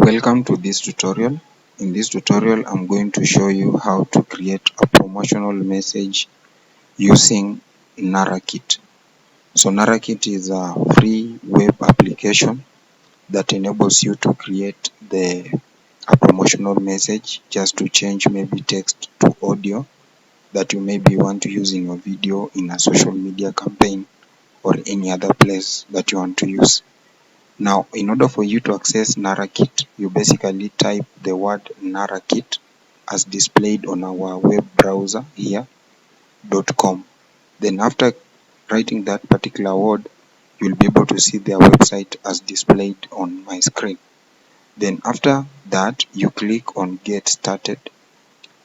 Welcome to this tutorial. In this tutorial, I'm going to show you how to create a promotional message using Narakeet. So Narakeet is a free web application that enables you to create a promotional message just to change maybe text to audio that you maybe want to use in your video, in a social media campaign, or any other place that you want to use. Now, in order for you to access Narakeet, you basically type the word Narakeet as displayed on our web browser here, .com. Then after writing that particular word, you'll be able to see their website as displayed on my screen. Then after that, you click on Get Started.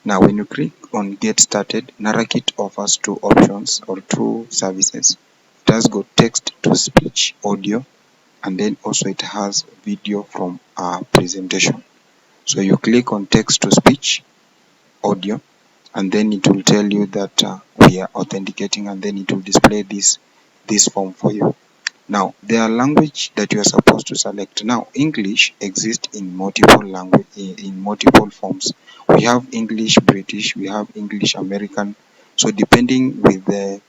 Now, when you click on Get Started, Narakeet offers two options or two services. It has got text to speech audio, and then also it has video from our presentation. So you click on text to speech audio, and then it will tell you that we are authenticating, and then it will display this form for you. Now there are language that you are supposed to select. Now English exists in multiple language, in multiple forms. We have English British, we have English American. So depending with the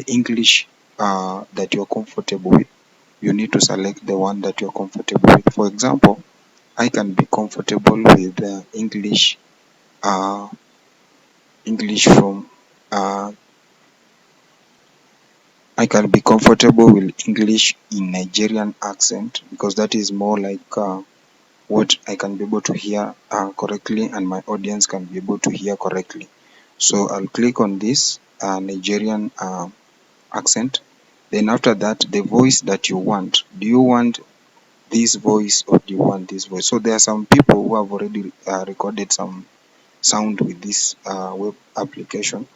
English that you're comfortable with, you need to select the one that you're comfortable with. For example, I can be comfortable with English from I can be comfortable with English in Nigerian accent, because that is more like what I can be able to hear correctly, and my audience can be able to hear correctly. So I'll click on this Nigerian accent. Then after that, the voice that you want. Do you want this voice or do you want this voice? So there are some people who have already recorded some sound with this web application,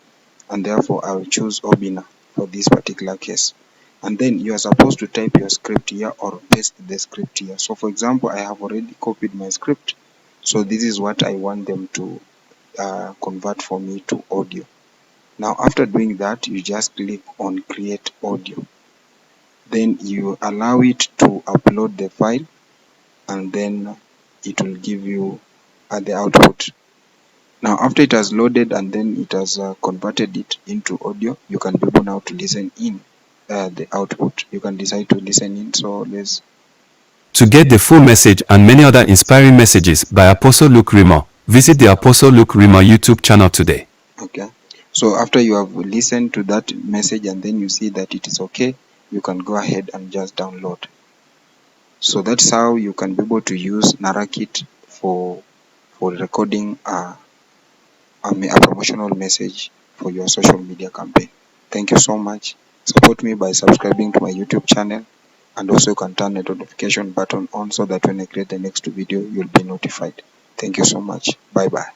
and therefore I will choose Obina for this particular case. And then you are supposed to type your script here or paste the script here. So for example, I have already copied my script, so this is what I want them to convert for me to audio. Now after doing that, you just click on create audio, then you allow it to upload the file, and then it will give you the output. Now after it has loaded and then it has converted it into audio, you can be able now to listen in the output. You can decide to listen in. So let's To get the full message and many other inspiring messages by Apostle Luke Rima, visit the Apostle Luke Rima YouTube channel today. Okay. So after you have listened to that message and then you see that it is okay, you can go ahead and just download. So that's how you can be able to use Narakeet for recording a promotional message for your social media campaign. Thank you so much. Support me by subscribing to my YouTube channel, and also you can turn the notification button on so that when I create the next video, you'll be notified. Thank you so much. Bye bye.